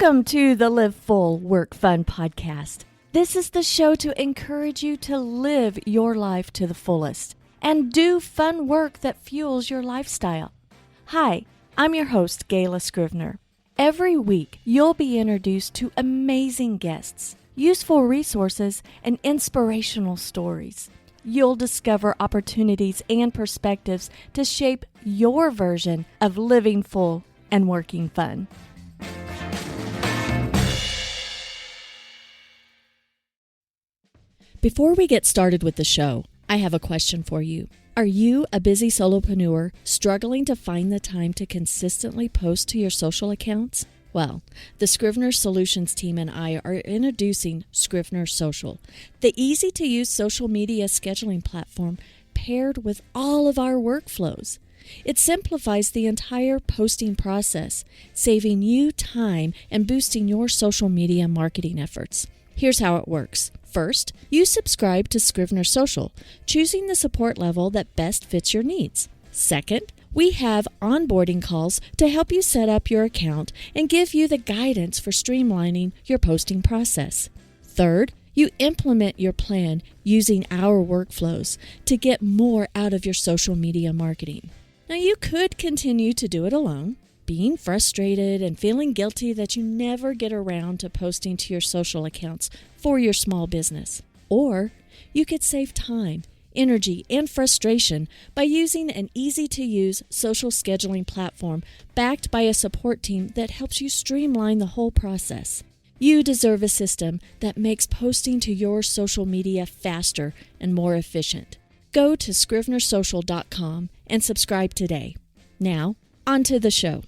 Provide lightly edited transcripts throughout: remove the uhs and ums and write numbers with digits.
Welcome to the Live Full, Work Fun podcast. This is the show to encourage you to live your life to the fullest and do fun work that fuels your lifestyle. Hi, I'm your host, Gayla Scrivener. Every week, you'll be introduced to amazing guests, useful resources, and inspirational stories. You'll discover opportunities and perspectives to shape your version of living full and working fun. Before we get started with the show, I have a question for you. Are you a busy solopreneur struggling to find the time to consistently post to your social accounts? Well, the Scrivener Solutions team and I are introducing Scrivener Social, the easy-to-use social media scheduling platform paired with all of our workflows. It simplifies the entire posting process, saving you time and boosting your social media marketing efforts. Here's how it works. First, you subscribe to Scrivener Social, choosing the support level that best fits your needs. Second, we have onboarding calls to help you set up your account and give you the guidance for streamlining your posting process. Third, you implement your plan using our workflows to get more out of your social media marketing. Now, you could continue to do it alone, being frustrated and feeling guilty that you never get around to posting to your social accounts for your small business. Or you could save time, energy, and frustration by using an easy-to-use social scheduling platform backed by a support team that helps you streamline the whole process. You deserve a system that makes posting to your social media faster and more efficient. Go to scrivenersocial.com and subscribe today. Now, on to the show.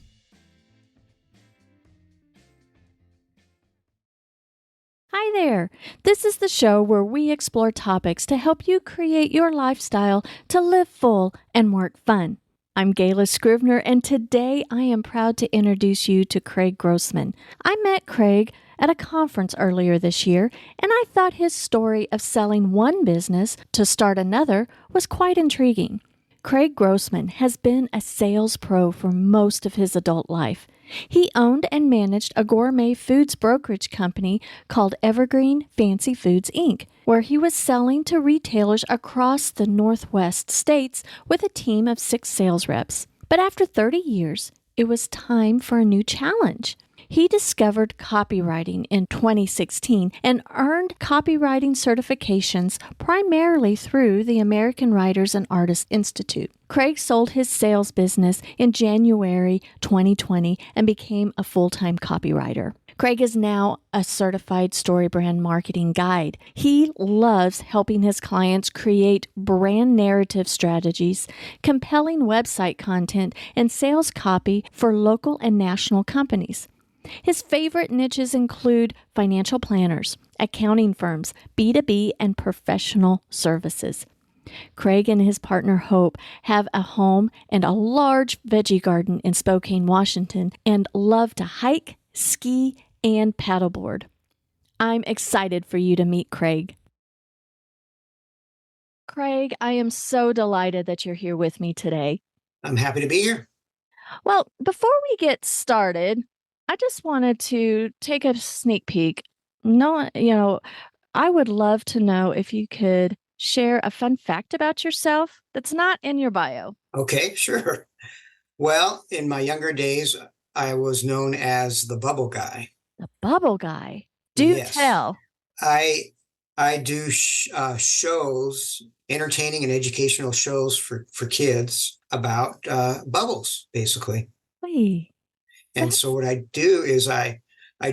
Hi there. This is the show where we explore topics to help you create your lifestyle to live full and work fun. I'm Gayla Scrivener, and today I am proud to introduce you to Craig Grossman. I met Craig at a conference earlier this year, and I thought his story of selling one business to start another was quite intriguing. Craig Grossman has been a sales pro for most of his adult life. He owned and managed a gourmet foods brokerage company called Evergreen Fancy Foods, Inc., where he was selling to retailers across the Northwest states with a team of 6 sales reps. But after 30 years, it was time for a new challenge. He discovered copywriting in 2016 and earned copywriting certifications primarily through the American Writers and Artists Institute. Craig sold his sales business in January 2020 and became a full-time copywriter. Craig is now a certified StoryBrand marketing guide. He loves helping his clients create brand narrative strategies, compelling website content, and sales copy for local and national companies. His favorite niches include financial planners, accounting firms, B2B, and professional services. Craig and his partner Hope have a home and a large veggie garden in Spokane, Washington, and love to hike, ski, and paddleboard. I'm excited for you to meet Craig. Craig, I am so delighted that you're here with me today. I'm happy to be here. Well, before we get started, I just wanted to take a sneak peek. I would love to know if you could share a fun fact about yourself that's not in your bio. Okay, sure. Well, in my younger days, I was known as the bubble guy. The bubble guy. Do Yes. tell. I do shows, entertaining and educational shows for kids about bubbles, basically. Wait. And so what I do is I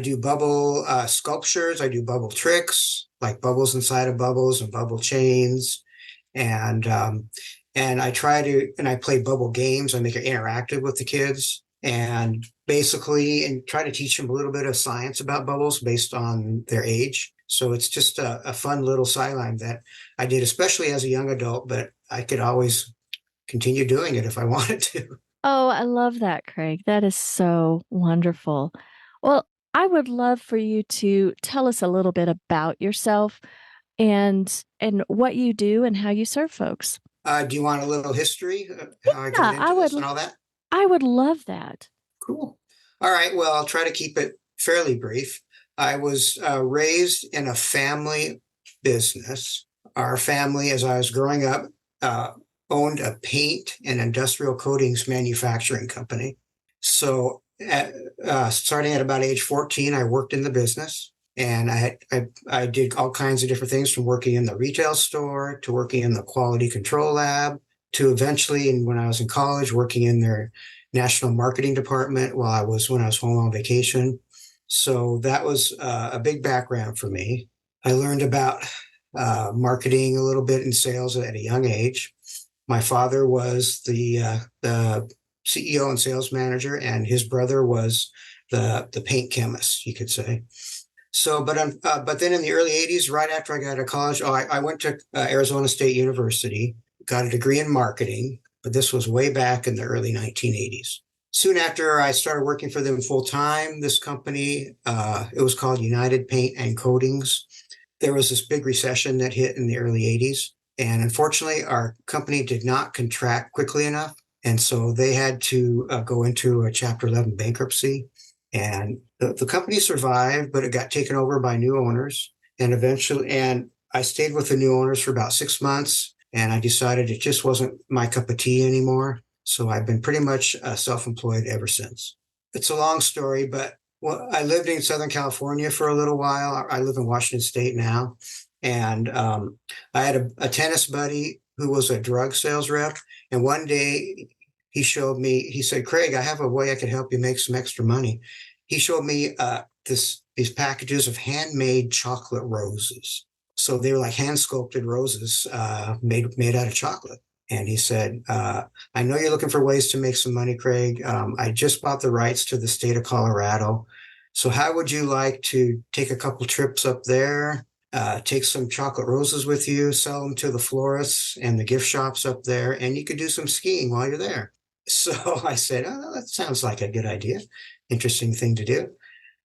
do bubble sculptures. I do bubble tricks, like bubbles inside of bubbles and bubble chains. And I play bubble games. I make it interactive with the kids and try to teach them a little bit of science about bubbles based on their age. So it's just a fun little sideline that I did, especially as a young adult, but I could always continue doing it if I wanted to. Oh, I love that, Craig. That is so wonderful. Well, I would love for you to tell us a little bit about yourself and what you do and how you serve folks. Do you want a little history of how I got into this and all that? I would love that. Cool. All right. Well, I'll try to keep it fairly brief. I was raised in a family business. Our family, as I was growing up, owned a paint and industrial coatings manufacturing company. So, starting at about age 14, I worked in the business, and I did all kinds of different things, from working in the retail store to working in the quality control lab to eventually, and when I was in college, working in their national marketing department when I was home on vacation. So that was a big background for me. I learned about marketing a little bit in sales at a young age. My father was the CEO and sales manager, and his brother was the paint chemist, you could say. So, but then in the early 80s, right after I got out of college, I went to Arizona State University, got a degree in marketing, but this was way back in the early 1980s. Soon after I started working for them full time, this company, it was called United Paint and Coatings. There was this big recession that hit in the early 80s. And unfortunately, our company did not contract quickly enough. And so they had to go into a Chapter 11 bankruptcy. And the company survived, but it got taken over by new owners. And I stayed with the new owners for about 6 months. And I decided it just wasn't my cup of tea anymore. So I've been pretty much self-employed ever since. It's a long story, but I lived in Southern California for a little while. I live in Washington State now. And I had a tennis buddy who was a drug sales rep. And one day he said, Craig, I have a way I could help you make some extra money. He showed me these packages of handmade chocolate roses. So they were like hand sculpted roses made out of chocolate. And he said, I know you're looking for ways to make some money, Craig. I just bought the rights to the state of Colorado. So how would you like to take a couple trips up there, take some chocolate roses with you, sell them to the florists and the gift shops up there, and you could do some skiing while you're there. So I said, oh, that sounds like a good idea. Interesting thing to do.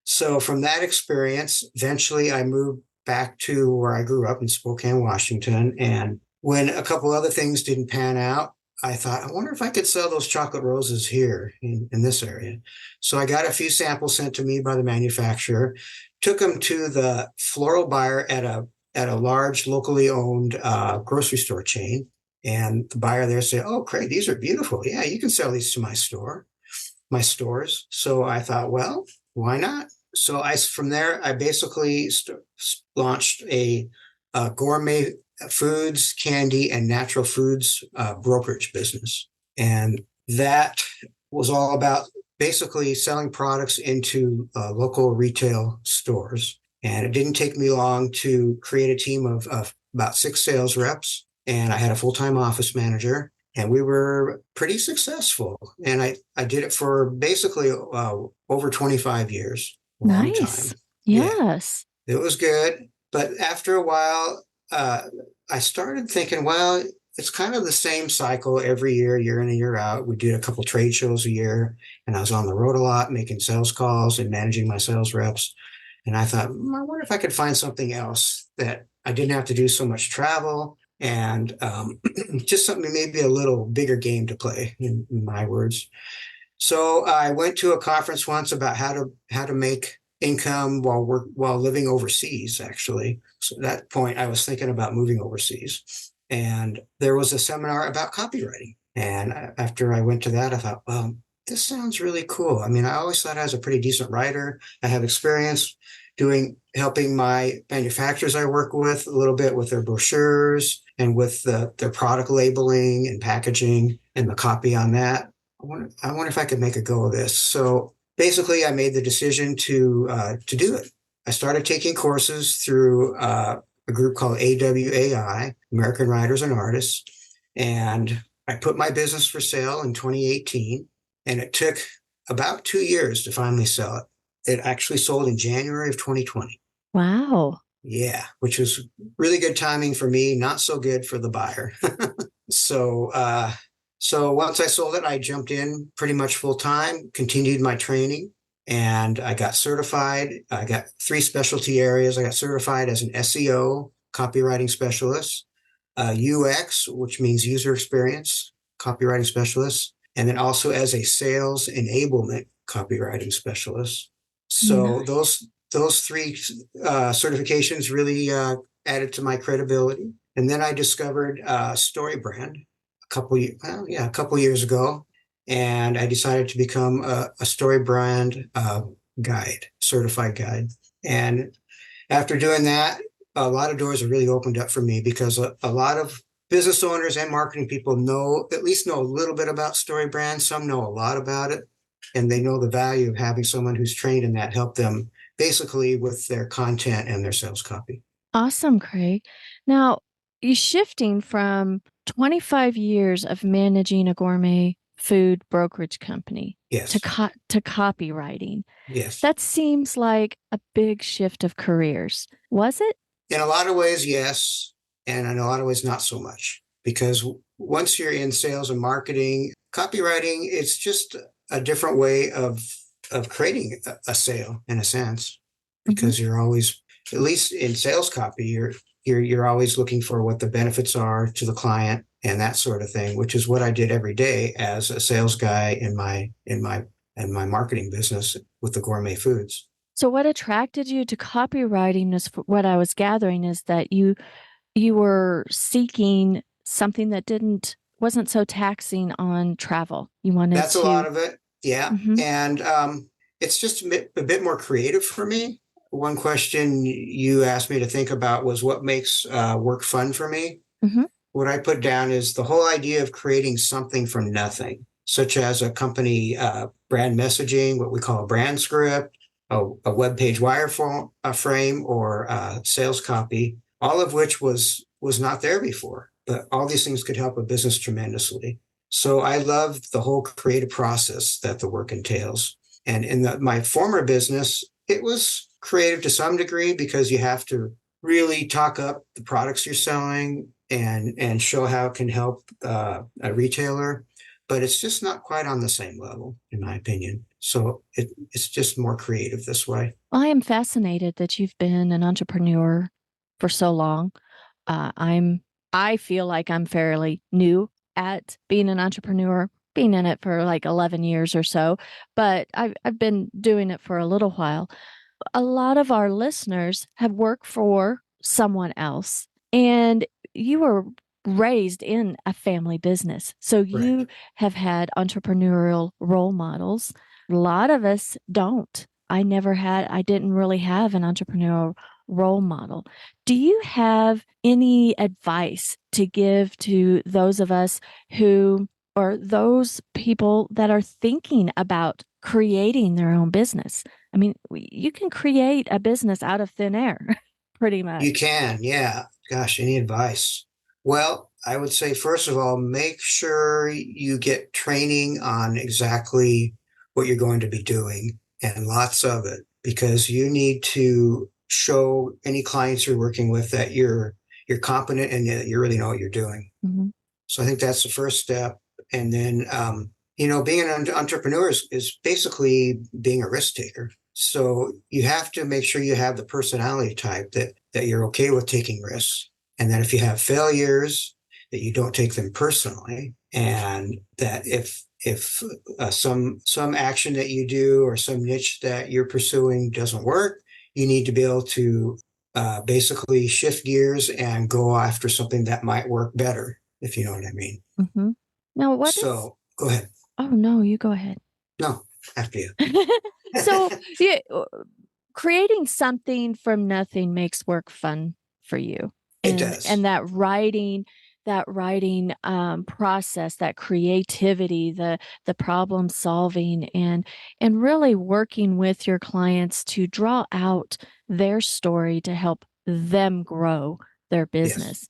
So from that experience, eventually I moved back to where I grew up in Spokane, Washington. And when a couple other things didn't pan out, I thought, I wonder if I could sell those chocolate roses here in this area. So I got a few samples sent to me by the manufacturer, took them to the floral buyer at a large locally owned grocery store chain. And the buyer there said, oh, Craig, these are beautiful. Yeah, you can sell these to my stores. So I thought, well, why not? So from there, I basically launched a gourmet foods, candy, and natural foods brokerage business. And that was all about basically selling products into local retail stores. And it didn't take me long to create a team of about 6 sales reps. And I had a full-time office manager, and we were pretty successful. And I did it for basically over 25 years. Long Nice. time. Yes. Yeah, it was good. But after a while, I started thinking, well, it's kind of the same cycle every year in and year out. We did a couple trade shows a year, and I was on the road a lot, making sales calls and managing my sales reps. And I thought, I wonder if I could find something else that I didn't have to do so much travel, and just something maybe a little bigger game to play, in my words. So I went to a conference once about how to make income while living overseas, actually. So at that point, I was thinking about moving overseas. And there was a seminar about copywriting. And after I went to that, I thought, well, this sounds really cool. I mean, I always thought I was a pretty decent writer. I have experience helping my manufacturers I work with a little bit with their brochures and with their product labeling and packaging and the copy on that. I wonder if I could make a go of this. So basically, I made the decision to do it. I started taking courses through a group called AWAI, American Writers and Artists, and I put my business for sale in 2018, and it took about 2 years to finally sell it. It actually sold in January of 2020. Wow. Yeah, which was really good timing for me, not so good for the buyer. So once I sold it, I jumped in pretty much full time, continued my training, and I got certified. I got 3 specialty areas. I got certified as an SEO, copywriting specialist, UX, which means user experience, copywriting specialist, and then also as a sales enablement copywriting specialist. So Nice. those three certifications really added to my credibility. And then I discovered Story Brand a couple years ago, and I decided to become a Story Brand guide, certified guide. And after doing that, a lot of doors have really opened up for me because a lot of business owners and marketing people at least know a little bit about Story Brand. Some know a lot about it, and they know the value of having someone who's trained in that help them basically with their content and their sales copy. Awesome, Craig. Now, you shifting from 25 years of managing a gourmet food brokerage company Yes, to copywriting. yes. That seems like a big shift of careers. Was it? In a lot of ways, yes. And in a lot of ways, not so much. Because once you're in sales and marketing, copywriting, it's just a different way of creating a sale in a sense. Mhm. Because you're always, at least in sales copy, you're always looking for what the benefits are to the client and that sort of thing, which is what I did every day as a sales guy in my marketing business with the gourmet foods. So what attracted you to copywriting is what I was gathering is that you were seeking something that wasn't so taxing on travel. You wanted That's a lot to. of it. Yeah. Mhm. And it's just a bit more creative for me. One question you asked me to think about was what makes work fun for me. Mhm. What I put down is the whole idea of creating something from nothing, such as a company brand messaging, what we call a brand script, a web page frame, or sales copy, all of which was not there before. But all these things could help a business tremendously. So I love the whole creative process that the work entails. And in my former business, it was creative to some degree because you have to really talk up the products you're selling and show how it can help a retailer, but it's just not quite on the same level, in my opinion. So it's just more creative this way. I am fascinated that you've been an entrepreneur for so long. Uh, I'm I feel like I'm fairly new at being an entrepreneur, being in it for like 11 years or so, but I've been doing it for a little while. A lot of our listeners have worked for someone else, and you were raised in a family business. So Correct. you have had entrepreneurial role models. A lot of us don't. I didn't really have an entrepreneurial role model. Do you have any advice to give to those of us who, or those people that are thinking about creating their own business? I mean, you can create a business out of thin air, pretty You much. can, yeah. Gosh, any advice? Well, I would say, first of all, make sure you get training on exactly what you're going to be doing and lots of it, because you need to show any clients you're working with that you're competent and that you really know what you're doing. Mhm. So I think that's the first step. And then, being an entrepreneur is basically being a risk taker. So you have to make sure you have the personality type that you're okay with taking risks. And that if you have failures, that you don't take them personally. And that if some action that you do or some niche that you're pursuing doesn't work, you need to be able to basically shift gears and go after something that might work better, if you know what I mean. Mhm. Now, what is So go ahead. oh, no, you go ahead. No, after you. So, yeah, creating something from nothing makes work fun for you, It and does. that writing process, that creativity, the problem solving, and really working with your clients to draw out their story to help them grow their Yes. business.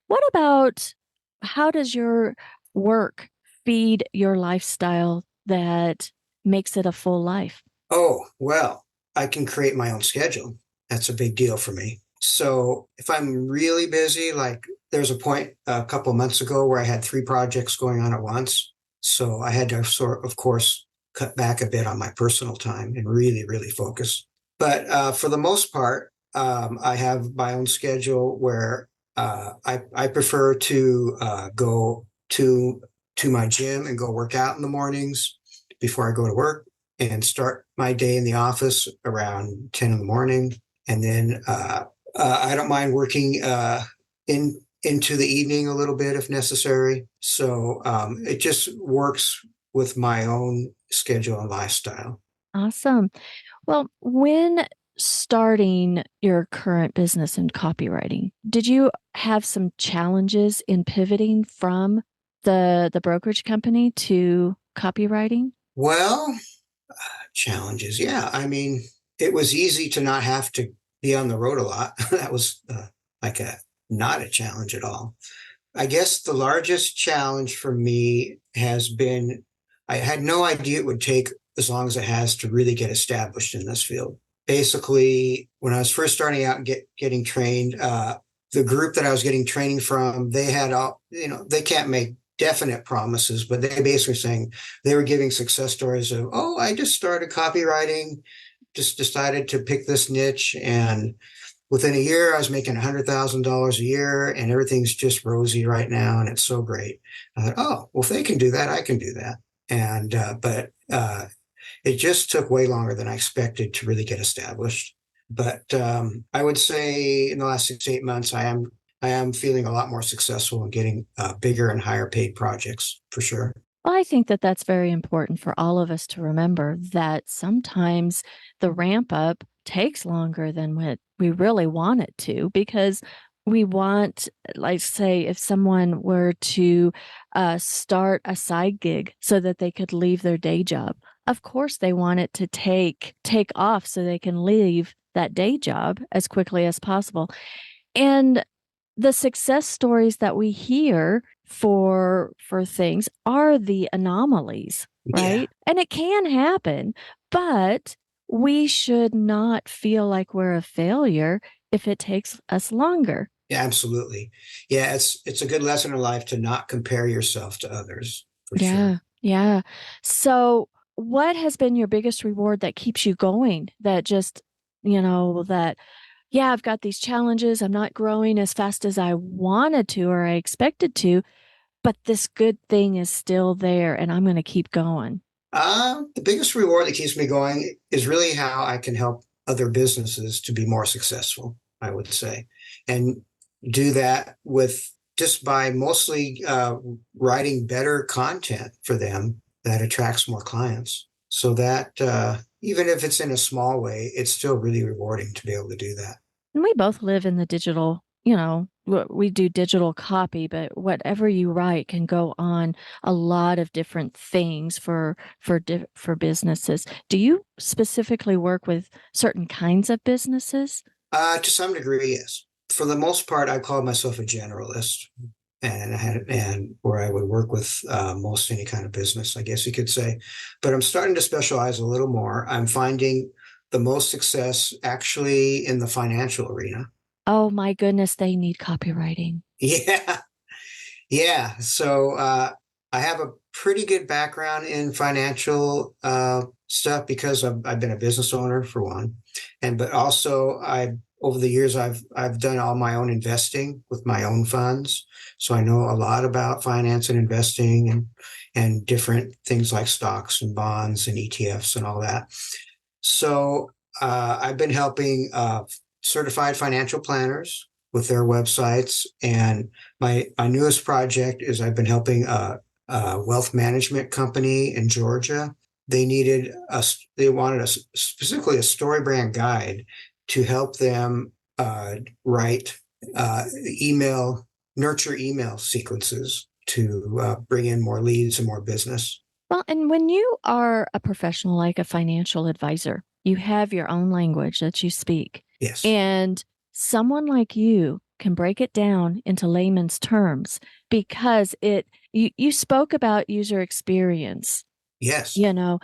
What about how does your work feed your lifestyle that makes it a full life? Oh, well, I can create my own schedule. That's a big deal for me. So if I'm really busy, like there's a point a couple of months ago where I had three projects going on at once. So I had to of course, cut back a bit on my personal time and really, really focus. But for the most part, I have my own schedule where I prefer to go to my gym and go work out in the mornings before I go to work. and start my day in the office around 10 in the morning. And then I don't mind working into the evening a little bit if necessary. So it just works with my own schedule and lifestyle. Awesome. Well, when starting your current business in copywriting, did you have some challenges in pivoting from the brokerage company to copywriting? Well, challenges. Yeah. I mean, it was easy to not have to be on the road a lot. That was like a not a challenge at all. I guess the largest challenge for me has been I had no idea it would take as long as it has to really get established in this field. Basically, when I was first starting out and getting trained, the group that I was getting training from, they had all, they can't make definite promises, but they basically saying they were giving success stories of, oh, I just started copywriting, just decided to pick this niche, and within a year, I was making $100,000 a year, and everything's just rosy right now, and it's so great. I thought, oh, well, if they can do that, I can do that. And but it just took way longer than I expected to really get established. But I would say in the last 6 to 8 months, I am feeling a lot more successful in getting bigger and higher paid projects for sure. Well, I think that that's very important for all of us to remember that sometimes the ramp up takes longer than what we really want it to because we want, like, say, if someone were to start a side gig so that they could leave their day job, of course they want it to take off so they can leave that day job as quickly as possible. And the success stories that we hear for things are the anomalies, Yeah, right? And it can happen, but we should not feel like we're a failure if it takes us longer. yeah, absolutely. Yeah, it's a good lesson in life to not compare yourself to others for sure. Yeah, yeah. So, what has been your biggest reward that keeps you going? That just, that yeah, I've got these challenges. I'm not growing as fast as I wanted to or I expected to, but this good thing is still there and I'm going to keep going. The biggest reward that keeps me going is really how I can help other businesses to be more successful, I would say, and do that with just by mostly writing better content for them that attracts more clients. So that even if it's in a small way, it's still really rewarding to be able to do that. And we both live in the digital, we do digital copy, but whatever you write can go on a lot of different things for businesses. Do you specifically work with certain kinds of businesses? To some degree, yes. For the most part, I call myself a generalist, and where I would work with most any kind of business, I guess you could say. But I'm starting to specialize a little more. I'm finding the most success actually in the financial arena. Oh my goodness, they need copywriting. Yeah, yeah. So I have a pretty good background in financial stuff because I've been a business owner for one, and but also I over the years I've done all my own investing with my own funds, so I know a lot about finance and investing and different things like stocks and bonds and ETFs and all that. So I've been helping certified financial planners with their websites, and my newest project is I've been helping a wealth management company in Georgia. They wanted a specifically a story brand guide to help them write email nurture email sequences to bring in more leads and more business. Well, and when you are a professional like a financial advisor, you have your own language that you speak. Yes, And someone like you can break it down into layman's terms because you spoke about user experience. yes. You know,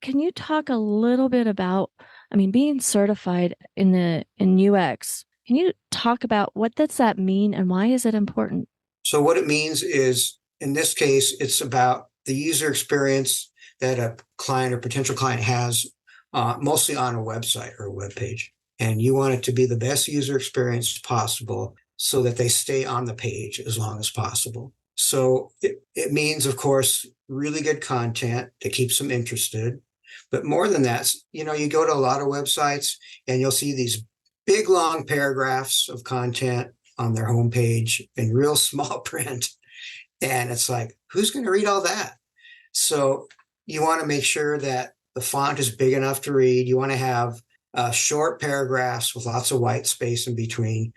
can you talk a little bit about, I mean, being certified in UX? Can you talk about what does that mean and why is it important? So what it means is, in this case, it's about the user experience that a client or potential client has, mostly on a website or a web page. And you want it to be the best user experience possible so that they stay on the page as long as possible. So it means, of course, really good content that keeps them interested. But more than that, you go to a lot of websites and you'll see these big long paragraphs of content on their homepage in real small print. And it's like, who's going to read all that? So you want to make sure that the font is big enough to read. You want to have short paragraphs with lots of white space in between.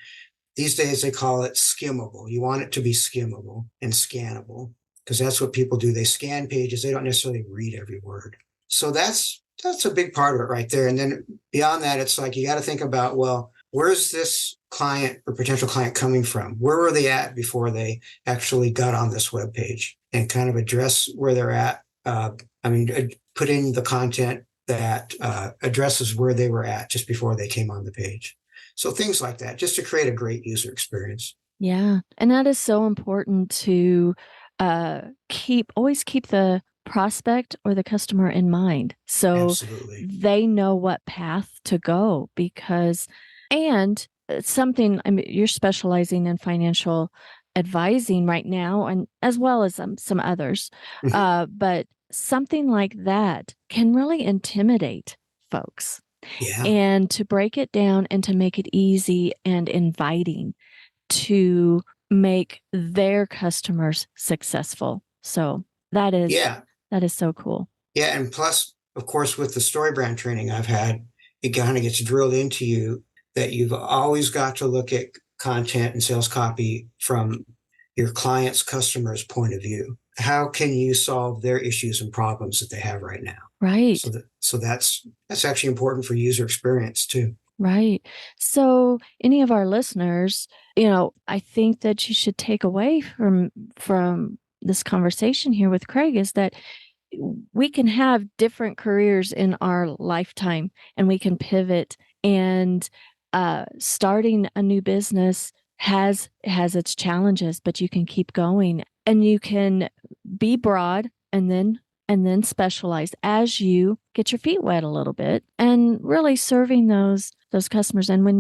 These days they call it skimmable. You want it to be skimmable and scannable because that's what people do. They scan pages. They don't necessarily read every word. So that's a big part of it right there. And then beyond that, it's like you got to think about, well, where's this client or potential client coming from? Where were they at before they actually got on this web page? And kind of address where they're at. Put in the content that addresses where they were at just before they came on the page. So things like that, just to create a great user experience. Yeah. And that is so important to always keep the prospect or the customer in mind. So Absolutely. they know what path to go and something, you're specializing in financial advising right now, and as well as some others. But something like that can really intimidate folks. Yeah. And to break it down and to make it easy and inviting to make their customers successful. So that is so cool. Yeah. And plus, of course, with the story brand training I've had, it kind of gets drilled into you that you've always got to look at content and sales copy from your client's customer's point of view. How can you solve their issues and problems that they have right now? Right. So that's actually important for user experience too. Right. So any of our listeners, I think that you should take away from this conversation here with Craig is that we can have different careers in our lifetime and we can pivot, and starting a new business has its challenges, but you can keep going and you can be broad and then specialize as you get your feet wet a little bit and really serving those customers. And when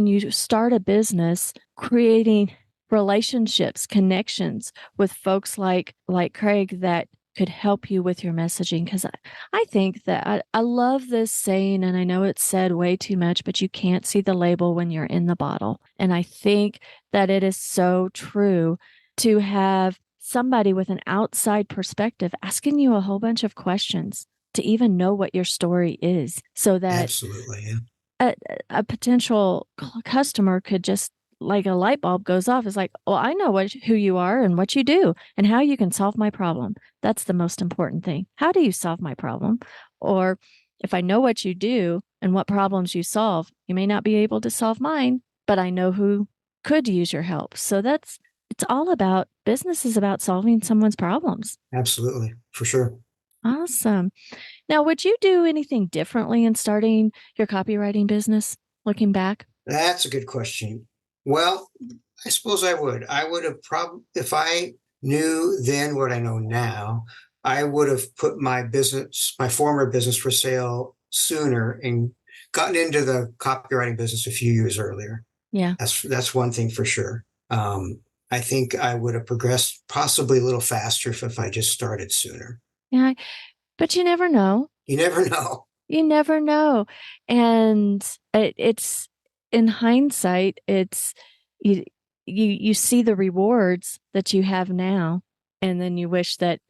you start a business, creating relationships, connections with folks like Craig that could help you with your messaging. Because I think that I love this saying, and I know it's said way too much, but you can't see the label when you're in the bottle. And I think that it is so true to have somebody with an outside perspective asking you a whole bunch of questions to even know what your story is, so that absolutely, yeah. a potential customer could just, like a light bulb goes off. It's like, well, I know who you are and what you do and how you can solve my problem. That's the most important thing. How do you solve my problem? Or if I know what you do and what problems you solve, you may not be able to solve mine, but I know who could use your help. So it's all about, business is about solving someone's problems. Absolutely, for sure. Awesome. Now, would you do anything differently in starting your copywriting business, looking back? That's a good question. Well, I suppose I would. I would have probably, if I knew then what I know now, I would have put my former business for sale sooner and gotten into the copywriting business a few years earlier. Yeah. That's one thing for sure. I think I would have progressed possibly a little faster if I just started sooner. Yeah. But you never know. You never know. You never know. And it's in hindsight, it's you see the rewards that you have now, and then you wish that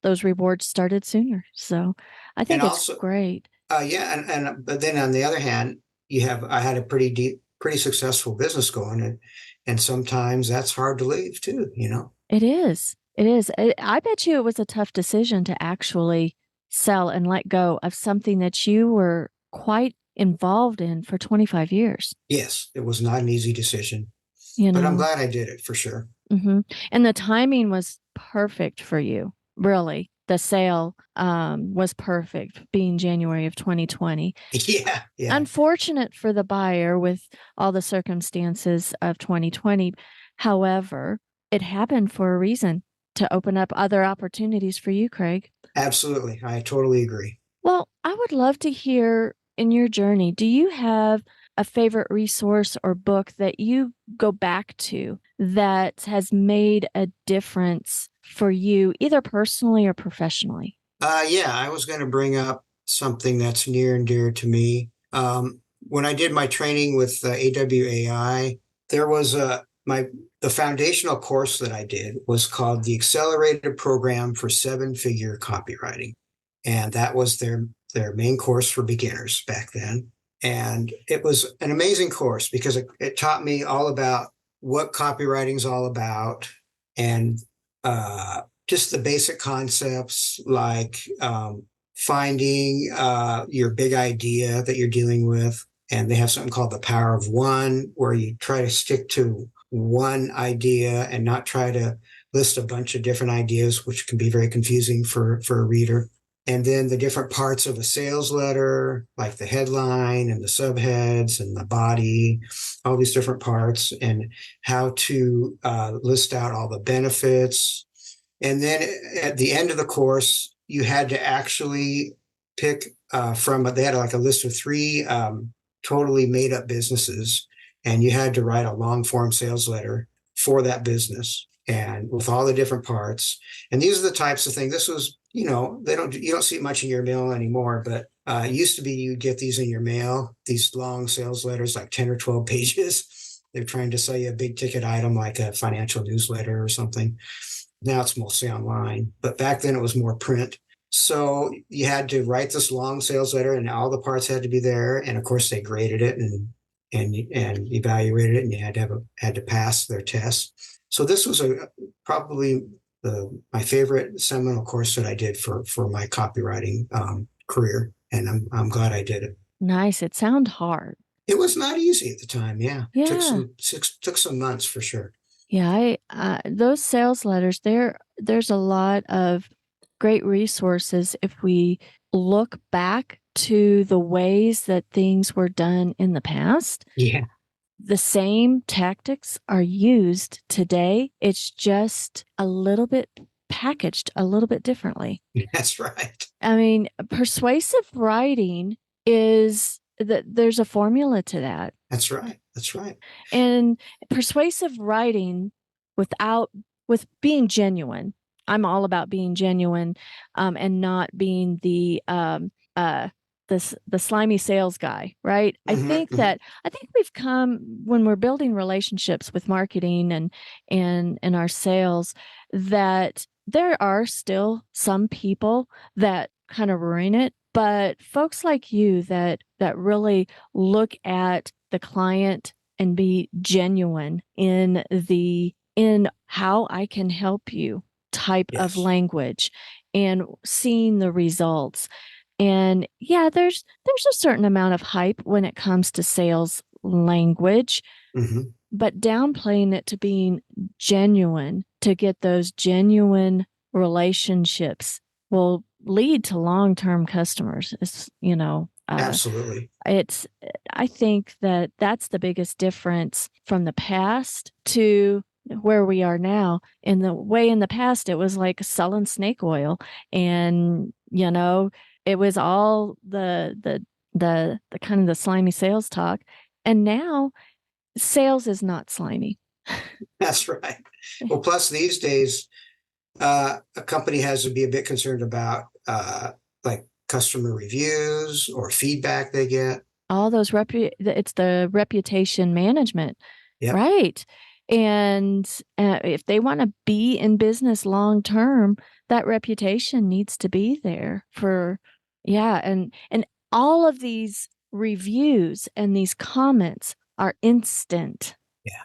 those rewards started sooner. So I think it's great. Yeah, but then on the other hand, I had a pretty successful business going, and sometimes that's hard to leave too. It is. It is. I bet you it was a tough decision to actually sell and let go of something that you were quite involved in for 25 years. Yes, it was not an easy decision, but I'm glad I did it for sure. Mm-hmm. And the timing was perfect for you, really. The sale was perfect, being January of 2020. Yeah. Unfortunate for the buyer with all the circumstances of 2020. However, it happened for a reason, to open up other opportunities for you, Craig. Absolutely. I totally agree. Well, I would love to hear in your journey, do you have a favorite resource or book that you go back to that has made a difference for you, either personally or professionally? Yeah, I was going to bring up something that's near and dear to me. When I did my training with AWAI, there was the foundational course that I did was called the Accelerated Program for Seven-Figure Copywriting, and that was their main course for beginners back then. And it was an amazing course because it taught me all about what copywriting is all about, and just the basic concepts like finding your big idea that you're dealing with. And they have something called the power of one, where you try to stick to one idea and not try to list a bunch of different ideas, which can be very confusing for a reader. And then the different parts of a sales letter, like the headline and the subheads and the body, all these different parts, and how to list out all the benefits. And then at the end of the course, you had to actually pick they had like a list of three totally made up businesses, and you had to write a long form sales letter for that business and with all the different parts. And these are the types of things. This was, you don't see it much in your mail anymore, but it used to be you'd get these in your mail, these long sales letters, like 10 or 12 pages. They're trying to sell you a big ticket item like a financial newsletter or something. Now it's mostly online, but back then it was more print. So you had to write this long sales letter, and all the parts had to be there. And of course, they graded it and evaluated it, and you had to pass their test. So this was probably my favorite seminal course that I did for my copywriting career, and I'm glad I did it. Nice. It sounded hard. It was not easy at the time. Yeah, Yeah. took some months for sure. Yeah, those sales letters, there's a lot of great resources if we look back to the ways that things were done in the past. Yeah. The same tactics are used today. It's just a little bit packaged a little bit differently. That's right. I mean, persuasive writing is that there's a formula to that. That's right. That's right. And persuasive writing with being genuine. I'm all about being genuine, and not being the slimy sales guy, right? Mm-hmm, I think we've come, when we're building relationships with marketing and our sales, that there are still some people that kind of ruin it, but folks like you that really look at the client and be genuine in how I can help you type of language and seeing the results. And yeah, there's a certain amount of hype when it comes to sales language, but downplaying it to being genuine, to get those genuine relationships, will lead to long-term customers. It's, absolutely. I think that's the biggest difference from the past to where we are now. In the past, it was like selling snake oil, and it was all the kind of the slimy sales talk. And now sales is not slimy. That's right. Well, plus these days, a company has to be a bit concerned about like customer reviews or feedback they get. All those it's the reputation management, right? And if they want to be in business long term, that reputation needs to be there and all of these reviews and these comments are instant. Yeah.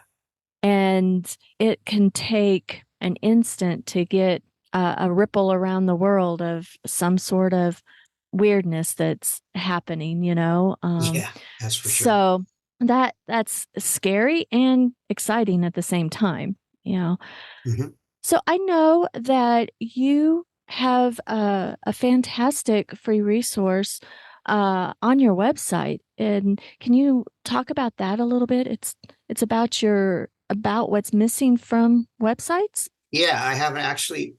And it can take an instant to get a ripple around the world of some sort of weirdness that's happening, Yeah, that's for sure. So that's scary and exciting at the same time, So I know that you have a fantastic free resource on your website, and can you talk about that a little bit? It's about what's missing from websites. Yeah, I haven't actually.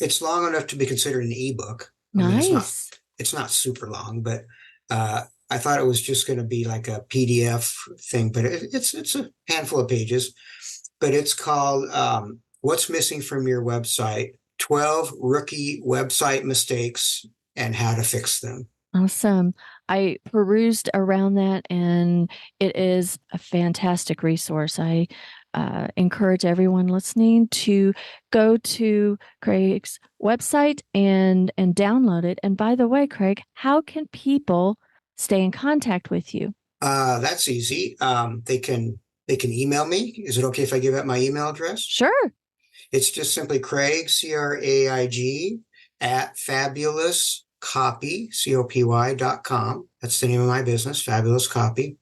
It's long enough to be considered an ebook. Nice. I mean, it's not super long, but I thought it was just going to be like a PDF thing, but it's a handful of pages. But it's called "What's Missing from Your Website: 12 Rookie Website Mistakes and how to fix them. Awesome. I perused around that, and it is a fantastic resource. I encourage everyone listening to go to Craig's website and download it. And by the way, Craig, how can people stay in contact with you? That's easy. They can email me. Is it okay if I give out my email address? Sure. It's just simply Craig, CRAIG, at fabulouscopy.com. That's the name of my business, Fabulous Copy.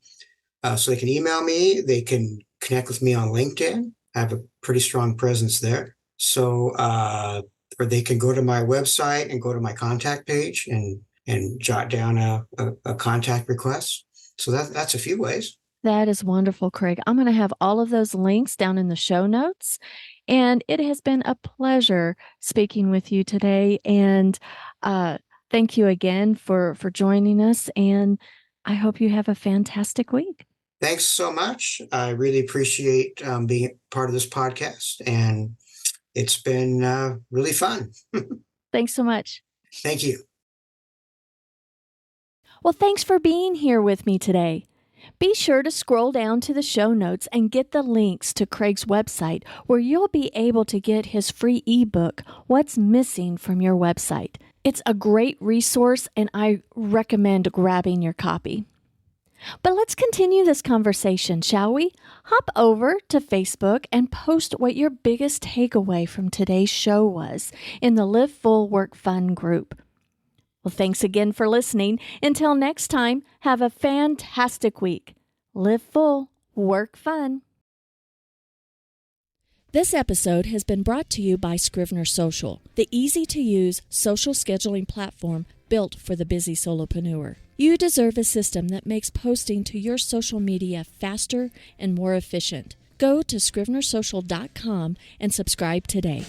So they can email me. They can connect with me on LinkedIn. I have a pretty strong presence there. So, or they can go to my website and go to my contact page and jot down a contact request. So that's a few ways. That is wonderful, Craig. I'm going to have all of those links down in the show notes. And it has been a pleasure speaking with you today. And thank you again for joining us. And I hope you have a fantastic week. Thanks so much. I really appreciate being part of this podcast. And it's been really fun. Thanks so much. Thank you. Well, thanks for being here with me today. Be sure to scroll down to the show notes and get the links to Craig's website, where you'll be able to get his free ebook, What's Missing from Your Website. It's a great resource, and I recommend grabbing your copy. But let's continue this conversation, shall we? Hop over to Facebook and post what your biggest takeaway from today's show was in the Live Full, Work Fun group. Well, thanks again for listening. Until next time, have a fantastic week. Live full, work fun. This episode has been brought to you by Scrivener Social, the easy-to-use social scheduling platform built for the busy solopreneur. You deserve a system that makes posting to your social media faster and more efficient. Go to scrivenersocial.com and subscribe today.